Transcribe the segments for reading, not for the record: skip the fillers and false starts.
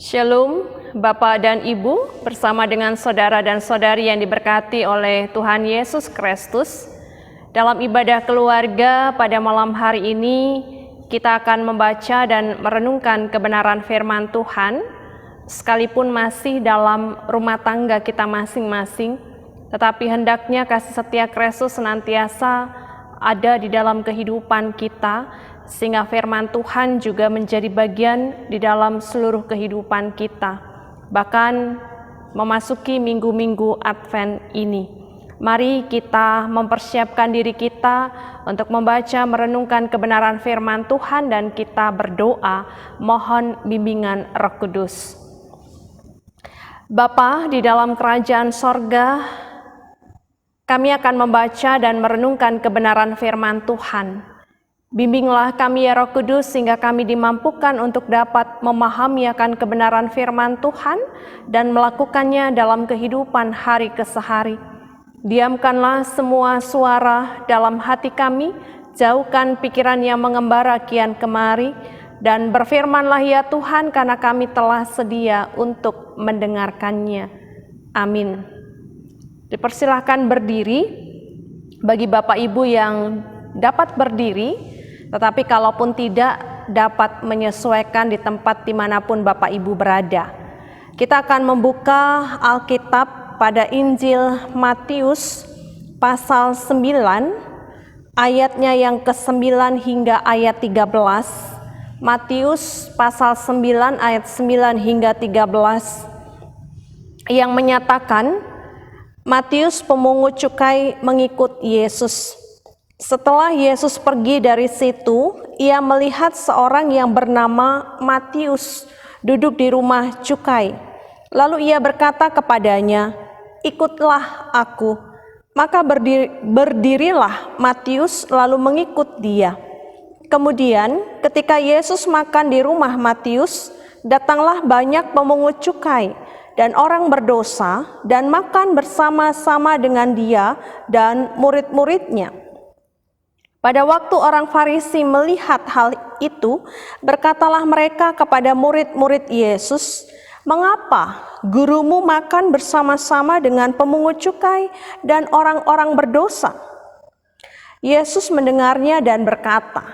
Shalom, Bapak dan Ibu, bersama dengan saudara dan saudari yang diberkati oleh Tuhan Yesus Kristus. Dalam ibadah keluarga pada malam hari ini, kita akan membaca dan merenungkan kebenaran firman Tuhan, sekalipun masih dalam rumah tangga kita masing-masing, tetapi hendaknya kasih setia Kristus senantiasa ada di dalam kehidupan kita, sehingga firman Tuhan juga menjadi bagian di dalam seluruh kehidupan kita, bahkan memasuki minggu-minggu Advent ini. Mari kita mempersiapkan diri kita untuk membaca, merenungkan kebenaran firman Tuhan, dan kita berdoa mohon bimbingan Roh Kudus. Bapa di dalam kerajaan sorga, kami akan membaca dan merenungkan kebenaran firman Tuhan. Bimbinglah kami ya Roh Kudus, sehingga kami dimampukan untuk dapat memahami akan kebenaran firman Tuhan dan melakukannya dalam kehidupan hari ke hari. Diamkanlah semua suara dalam hati kami, jauhkan pikiran yang mengembara kian kemari, dan berfirmanlah ya Tuhan, karena kami telah sedia untuk mendengarkannya. Amin. Dipersilahkan berdiri bagi Bapak Ibu yang dapat berdiri, tetapi kalaupun tidak, dapat menyesuaikan di tempat dimanapun Bapak Ibu berada. Kita akan membuka Alkitab pada Injil Matius pasal 9, ayatnya yang ke-9 hingga ayat 13. Matius pasal 9 ayat 9 hingga 13, yang menyatakan Matius pemungut cukai mengikut Yesus. Setelah Yesus pergi dari situ, ia melihat seorang yang bernama Matius duduk di rumah cukai. Lalu ia berkata kepadanya, "Ikutlah aku." Maka berdirilah Matius lalu mengikut dia. Kemudian ketika Yesus makan di rumah Matius, datanglah banyak pemungut cukai dan orang berdosa dan makan bersama-sama dengan dia dan murid-muridnya. Pada waktu orang Farisi melihat hal itu, berkatalah mereka kepada murid-murid Yesus, "Mengapa gurumu makan bersama-sama dengan pemungut cukai dan orang-orang berdosa?" Yesus mendengarnya dan berkata,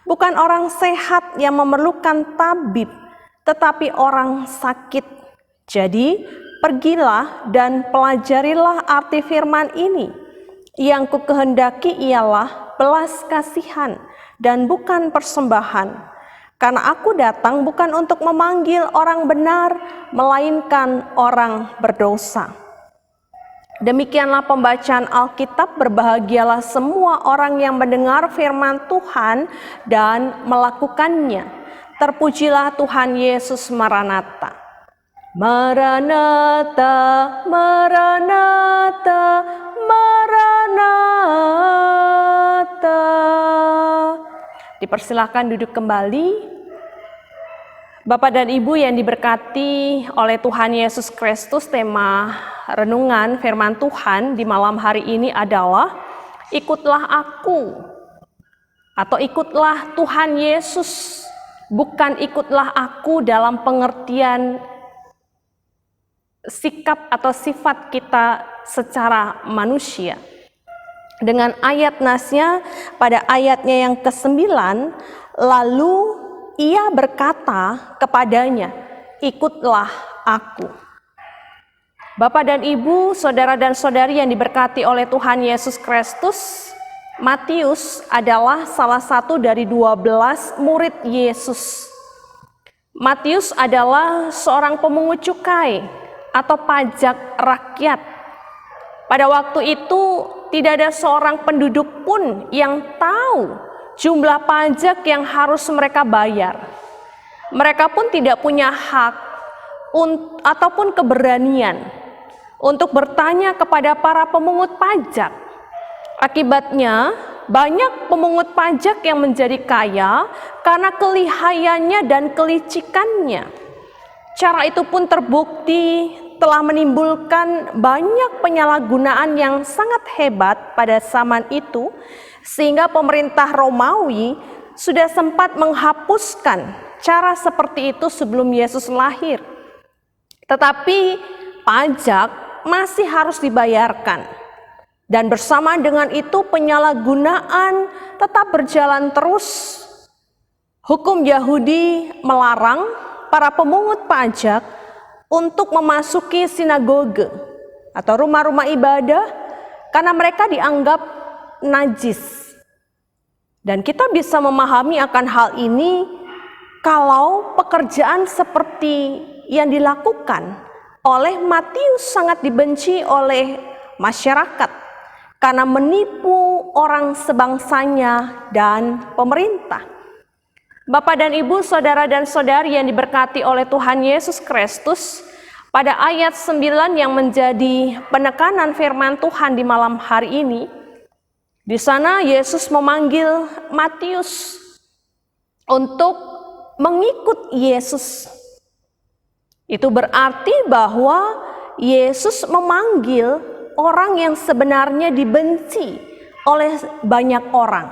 "Bukan orang sehat yang memerlukan tabib, tetapi orang sakit. Jadi pergilah dan pelajarilah arti firman ini, yang kukehendaki ialah belas kasihan dan bukan persembahan. Karena aku datang bukan untuk memanggil orang benar, melainkan orang berdosa." Demikianlah pembacaan Alkitab. Berbahagialah semua orang yang mendengar firman Tuhan dan melakukannya. Terpujilah Tuhan Yesus. Maranatha. Maranatha, Maranatha, Maranatha. Dipersilakan duduk kembali. Bapak dan Ibu yang diberkati oleh Tuhan Yesus Kristus, tema renungan firman Tuhan di malam hari ini adalah ikutlah aku, atau ikutlah Tuhan Yesus, bukan ikutlah aku dalam pengertian sikap atau sifat kita secara manusia. Dengan ayat nasnya pada ayatnya yang ke-9, lalu ia berkata kepadanya, "Ikutlah aku." Bapak dan Ibu, saudara dan saudari yang diberkati oleh Tuhan Yesus Kristus, Matius adalah salah satu dari 12 murid Yesus. Matius adalah seorang pemungut cukai atau pajak rakyat. Pada waktu itu tidak ada seorang penduduk pun yang tahu jumlah pajak yang harus mereka bayar. Mereka pun tidak punya hak ataupun keberanian untuk bertanya kepada para pemungut pajak. Akibatnya banyak pemungut pajak yang menjadi kaya karena kelihayannya dan kelicikannya. Cara itu pun terbukti telah menimbulkan banyak penyalahgunaan yang sangat hebat pada zaman itu, sehingga pemerintah Romawi sudah sempat menghapuskan cara seperti itu sebelum Yesus lahir. Tetapi pajak masih harus dibayarkan. Dan bersama dengan itu penyalahgunaan tetap berjalan terus. Hukum Yahudi melarang para pemungut pajak untuk memasuki sinagoge atau rumah-rumah ibadah karena mereka dianggap najis. Dan kita bisa memahami akan hal ini kalau pekerjaan seperti yang dilakukan oleh Matius sangat dibenci oleh masyarakat karena menipu orang sebangsanya dan pemerintah. Bapak dan Ibu, saudara dan saudari yang diberkati oleh Tuhan Yesus Kristus, pada ayat 9 yang menjadi penekanan firman Tuhan di malam hari ini, di sana Yesus memanggil Matius untuk mengikut Yesus. Itu berarti bahwa Yesus memanggil orang yang sebenarnya dibenci oleh banyak orang.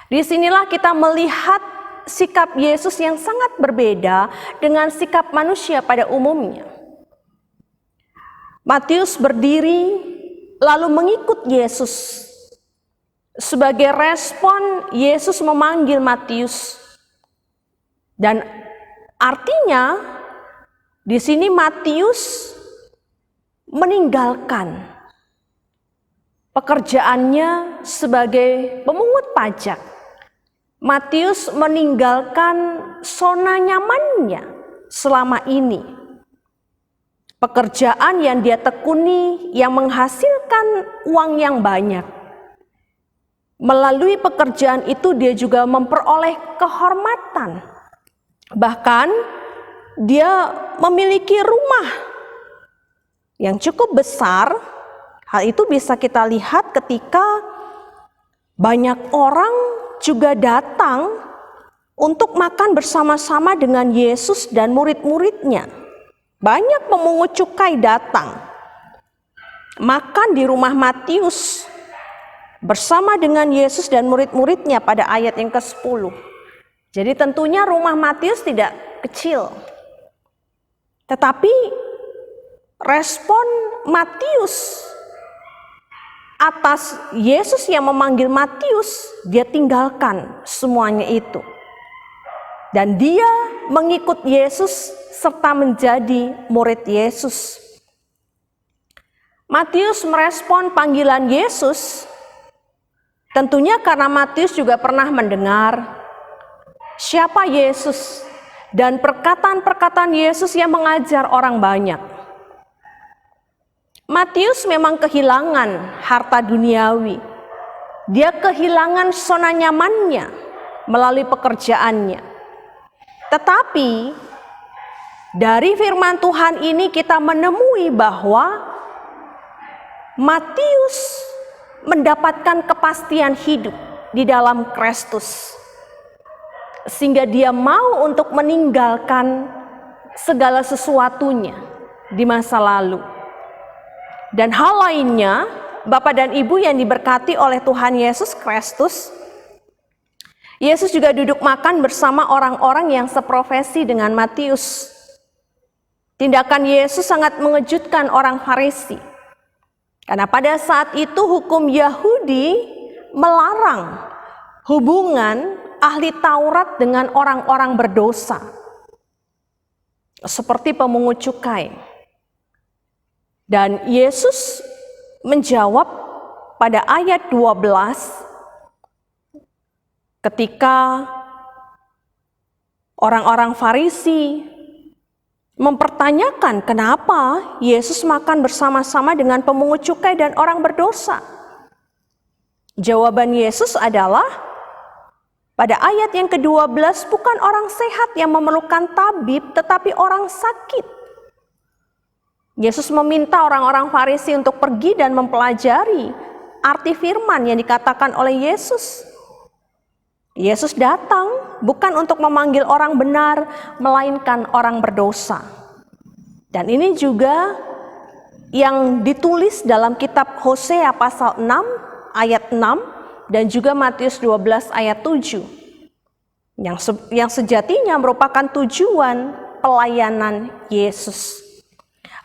Disinilah kita melihat sikap Yesus yang sangat berbeda dengan sikap manusia pada umumnya. Matius berdiri lalu mengikut Yesus. Sebagai respon, Yesus memanggil Matius. Dan artinya di sini Matius meninggalkan pekerjaannya sebagai pemungut pajak. Matius meninggalkan zona nyamannya selama ini. Pekerjaan yang dia tekuni yang menghasilkan uang yang banyak. Melalui pekerjaan itu dia juga memperoleh kehormatan. Bahkan dia memiliki rumah yang cukup besar. Hal itu bisa kita lihat ketika banyak orang juga datang untuk makan bersama-sama dengan Yesus dan murid-muridnya. Banyak pemungut cukai datang makan di rumah Matius bersama dengan Yesus dan murid-muridnya pada ayat yang ke-10. Jadi tentunya rumah Matius tidak kecil. Tetapi respon Matius atas Yesus yang memanggil Matius, dia tinggalkan semuanya itu. Dan dia mengikut Yesus serta menjadi murid Yesus. Matius merespon panggilan Yesus, tentunya karena Matius juga pernah mendengar siapa Yesus dan perkataan-perkataan Yesus yang mengajar orang banyak. Matius memang kehilangan harta duniawi. Dia kehilangan zona nyamannya melalui pekerjaannya. Tetapi dari firman Tuhan ini kita menemui bahwa Matius mendapatkan kepastian hidup di dalam Kristus. Sehingga dia mau untuk meninggalkan segala sesuatunya di masa lalu. Dan hal lainnya, Bapak dan Ibu yang diberkati oleh Tuhan Yesus Kristus, Yesus juga duduk makan bersama orang-orang yang seprofesi dengan Matius. Tindakan Yesus sangat mengejutkan orang Farisi. Karena pada saat itu hukum Yahudi melarang hubungan ahli Taurat dengan orang-orang berdosa. Seperti pemungut cukai. Dan Yesus menjawab pada ayat 12 ketika orang-orang Farisi mempertanyakan kenapa Yesus makan bersama-sama dengan pemungut cukai dan orang berdosa. Jawaban Yesus adalah pada ayat yang ke-12, bukan orang sehat yang memerlukan tabib tetapi orang sakit. Yesus meminta orang-orang Farisi untuk pergi dan mempelajari arti firman yang dikatakan oleh Yesus. Yesus datang bukan untuk memanggil orang benar, melainkan orang berdosa. Dan ini juga yang ditulis dalam kitab Hosea pasal 6 ayat 6 dan juga Matius 12 ayat 7. yang sejatinya merupakan tujuan pelayanan Yesus.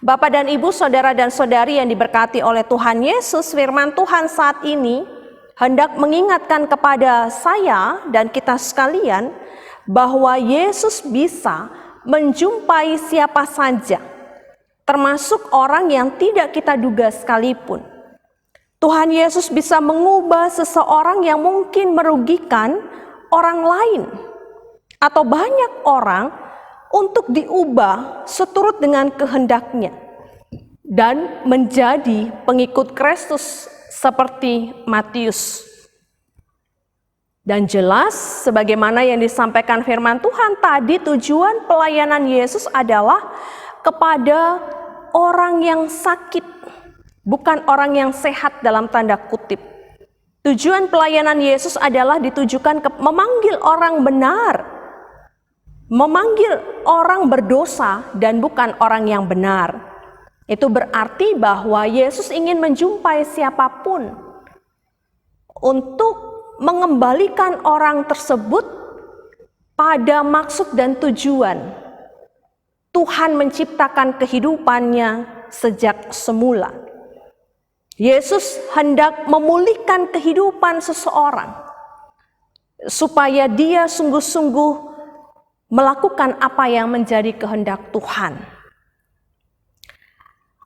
Bapak dan Ibu, saudara dan saudari yang diberkati oleh Tuhan Yesus, firman Tuhan saat ini hendak mengingatkan kepada saya dan kita sekalian bahwa Yesus bisa menjumpai siapa saja, termasuk orang yang tidak kita duga sekalipun. Tuhan Yesus bisa mengubah seseorang yang mungkin merugikan orang lain atau banyak orang untuk diubah seturut dengan kehendaknya dan menjadi pengikut Kristus seperti Matius. Dan jelas sebagaimana yang disampaikan firman Tuhan tadi, tujuan pelayanan Yesus adalah kepada orang yang sakit, bukan orang yang sehat dalam tanda kutip. Tujuan pelayanan Yesus adalah ditujukan ke memanggil orang benar, memanggil orang berdosa dan bukan orang yang benar. Itu berarti bahwa Yesus ingin menjumpai siapapun untuk mengembalikan orang tersebut pada maksud dan tujuan Tuhan menciptakan kehidupannya sejak semula. Yesus hendak memulihkan kehidupan seseorang supaya dia sungguh-sungguh melakukan apa yang menjadi kehendak Tuhan.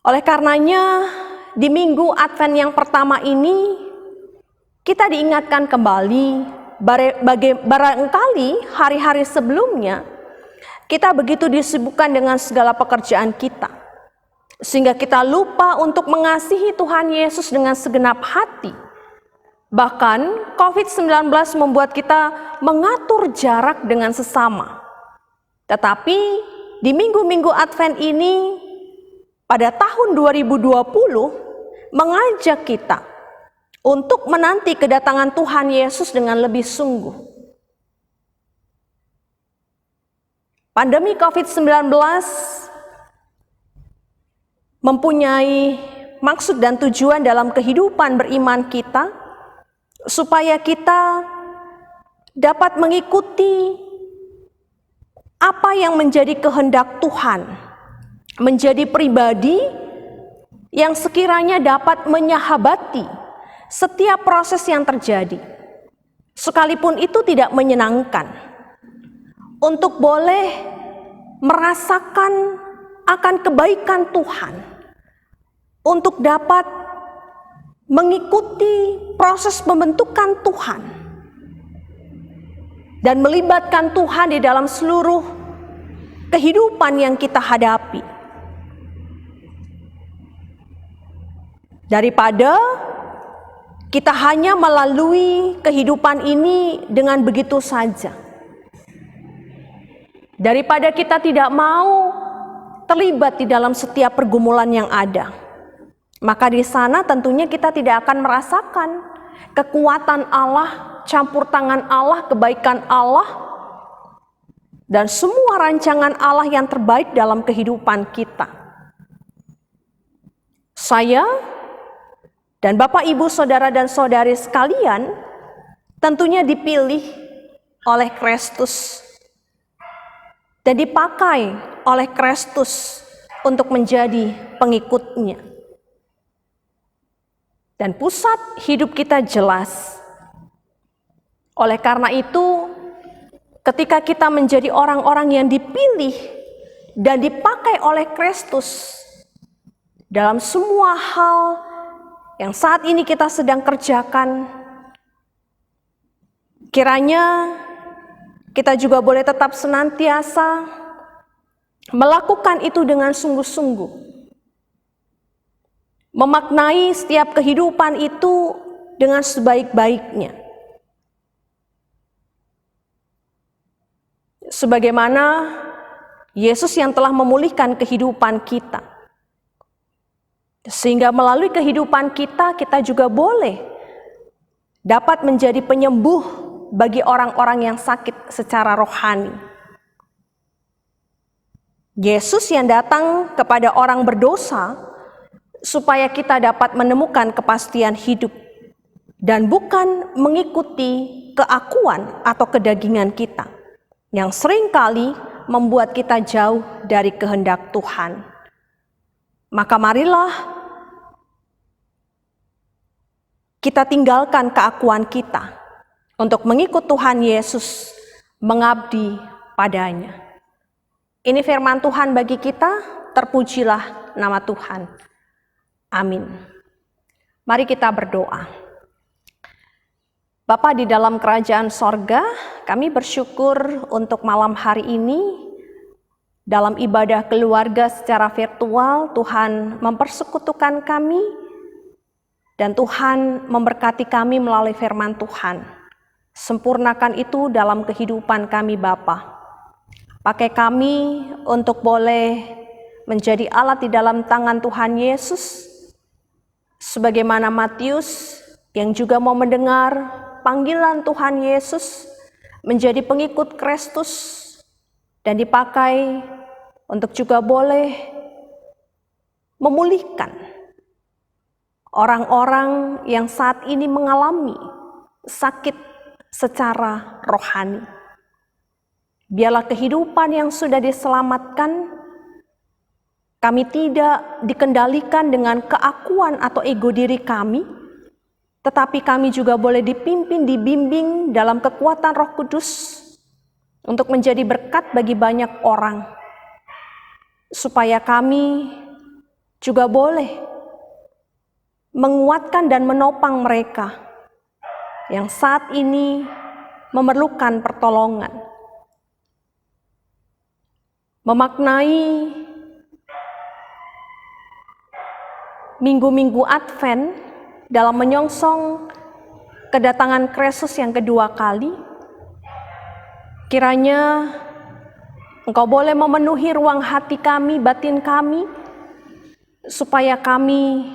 Oleh karenanya, di minggu Advent yang pertama ini, kita diingatkan kembali, barangkali hari-hari sebelumnya, kita begitu disibukkan dengan segala pekerjaan kita, sehingga kita lupa untuk mengasihi Tuhan Yesus dengan segenap hati. Bahkan COVID-19 membuat kita mengatur jarak dengan sesama. Tetapi di minggu-minggu Advent ini, pada tahun 2020, mengajak kita untuk menanti kedatangan Tuhan Yesus dengan lebih sungguh. Pandemi COVID-19 mempunyai maksud dan tujuan dalam kehidupan beriman kita, supaya kita dapat mengikuti apa yang menjadi kehendak Tuhan, menjadi pribadi yang sekiranya dapat menyahabati setiap proses yang terjadi, sekalipun itu tidak menyenangkan, untuk boleh merasakan akan kebaikan Tuhan, untuk dapat mengikuti proses pembentukan Tuhan dan melibatkan Tuhan di dalam seluruh kehidupan yang kita hadapi. Daripada kita hanya melalui kehidupan ini dengan begitu saja, daripada kita tidak mau terlibat di dalam setiap pergumulan yang ada, maka di sana tentunya kita tidak akan merasakan kekuatan Allah, campur tangan Allah, kebaikan Allah, dan semua rancangan Allah yang terbaik dalam kehidupan kita. Saya dan Bapak, Ibu, Saudara dan Saudari sekalian tentunya dipilih oleh Kristus dan dipakai oleh Kristus untuk menjadi pengikutnya. Dan pusat hidup kita jelas. Oleh karena itu, ketika kita menjadi orang-orang yang dipilih dan dipakai oleh Kristus dalam semua hal yang saat ini kita sedang kerjakan, kiranya kita juga boleh tetap senantiasa melakukan itu dengan sungguh-sungguh, memaknai setiap kehidupan itu dengan sebaik-baiknya. Sebagaimana Yesus yang telah memulihkan kehidupan kita, sehingga melalui kehidupan kita, kita juga boleh dapat menjadi penyembuh bagi orang-orang yang sakit secara rohani. Yesus yang datang kepada orang berdosa supaya kita dapat menemukan kepastian hidup dan bukan mengikuti keakuan atau kedagingan kita. yang seringkali membuat kita jauh dari kehendak Tuhan. Maka marilah kita tinggalkan keakuan kita untuk mengikut Tuhan Yesus, mengabdi padanya. Ini firman Tuhan bagi kita, terpujilah nama Tuhan. Amin. Mari kita berdoa. Bapa di dalam kerajaan sorga, kami bersyukur untuk malam hari ini. Dalam ibadah keluarga secara virtual, Tuhan mempersekutukan kami dan Tuhan memberkati kami melalui firman Tuhan. Sempurnakan itu dalam kehidupan kami Bapa. Pakai kami untuk boleh menjadi alat di dalam tangan Tuhan Yesus, sebagaimana Matius yang juga mau mendengar panggilan Tuhan Yesus menjadi pengikut Kristus dan dipakai untuk juga boleh memulihkan orang-orang yang saat ini mengalami sakit secara rohani. Biarlah kehidupan yang sudah diselamatkan, kami tidak dikendalikan dengan keakuan atau ego diri kami, tetapi kami juga boleh dipimpin, dibimbing dalam kekuatan Roh Kudus untuk menjadi berkat bagi banyak orang, supaya kami juga boleh menguatkan dan menopang mereka yang saat ini memerlukan pertolongan. Memaknai minggu-minggu Advent dalam menyongsong kedatangan Kristus yang kedua kali, kiranya Engkau boleh memenuhi ruang hati kami, batin kami, supaya kami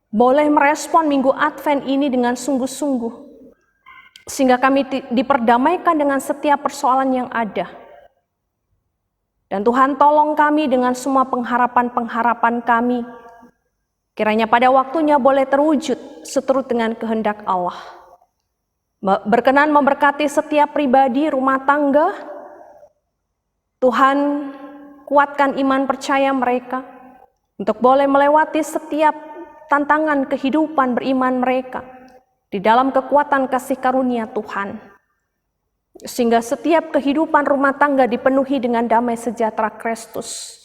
boleh merespon minggu Advent ini dengan sungguh-sungguh, sehingga kami diperdamaikan dengan setiap persoalan yang ada. Dan Tuhan tolong kami dengan semua pengharapan-pengharapan kami, kiranya pada waktunya boleh terwujud seturut dengan kehendak Allah. Berkenan memberkati setiap pribadi, rumah tangga. Tuhan kuatkan iman percaya mereka untuk boleh melewati setiap tantangan kehidupan beriman mereka di dalam kekuatan kasih karunia Tuhan, sehingga setiap kehidupan rumah tangga dipenuhi dengan damai sejahtera Kristus.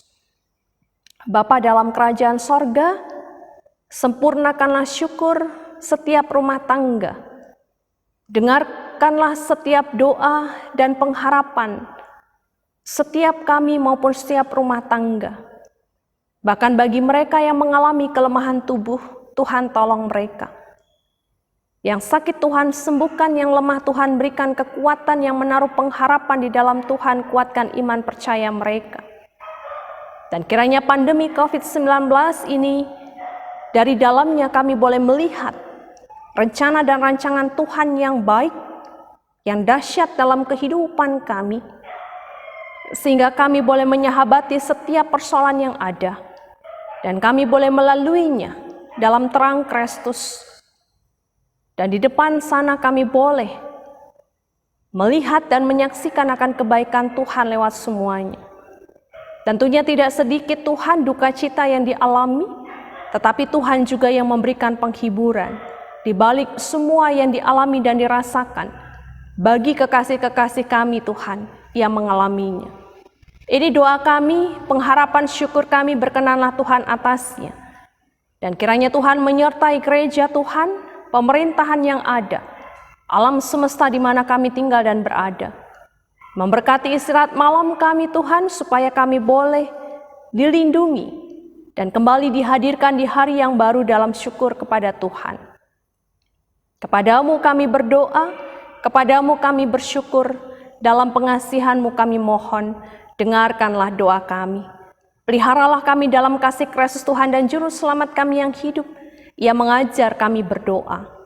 Bapa dalam kerajaan sorga, sempurnakanlah syukur setiap rumah tangga. Dengarkanlah setiap doa dan pengharapan setiap kami maupun setiap rumah tangga. Bahkan bagi mereka yang mengalami kelemahan tubuh, Tuhan tolong mereka. Yang sakit Tuhan sembuhkan, yang lemah Tuhan berikan kekuatan, yang menaruh pengharapan di dalam Tuhan kuatkan iman percaya mereka. Dan kiranya pandemi COVID-19 ini, dari dalamnya kami boleh melihat rencana dan rancangan Tuhan yang baik, yang dahsyat dalam kehidupan kami, sehingga kami boleh menyahabati setiap persoalan yang ada, dan kami boleh melaluinya dalam terang Kristus. Dan di depan sana kami boleh melihat dan menyaksikan akan kebaikan Tuhan lewat semuanya. Tentunya tidak sedikit Tuhan duka cita yang dialami, tetapi Tuhan juga yang memberikan penghiburan di balik semua yang dialami dan dirasakan bagi kekasih-kekasih kami Tuhan yang mengalaminya. Ini doa kami, pengharapan syukur kami, berkenanlah Tuhan atasnya. Dan kiranya Tuhan menyertai gereja Tuhan, pemerintahan yang ada, alam semesta di mana kami tinggal dan berada. Memberkati istirahat malam kami Tuhan, supaya kami boleh dilindungi dan kembali dihadirkan di hari yang baru dalam syukur kepada Tuhan. Kepadamu kami berdoa, kepadamu kami bersyukur, dalam pengasihan-Mu kami mohon, dengarkanlah doa kami. Peliharalah kami dalam kasih Kristus Tuhan dan Juru Selamat kami yang hidup. Ia mengajar kami berdoa.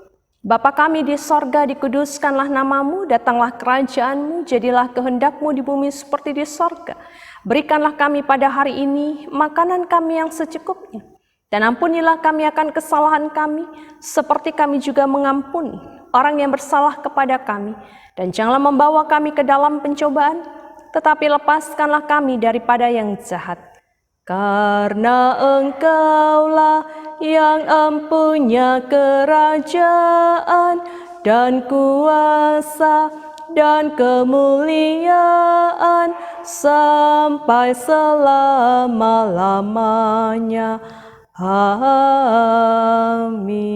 Bapa kami di sorga, dikuduskanlah namamu, datanglah kerajaan-Mu, jadilah kehendak-Mu di bumi seperti di sorga. Berikanlah kami pada hari ini makanan kami yang secukupnya. Dan ampunilah kami akan kesalahan kami, seperti kami juga mengampuni orang yang bersalah kepada kami, dan janganlah membawa kami ke dalam pencobaan, tetapi lepaskanlah kami daripada yang jahat. Karena Engkaulah yang empunya kerajaan dan kuasa dan kemuliaan sampai selama-lamanya. Amin.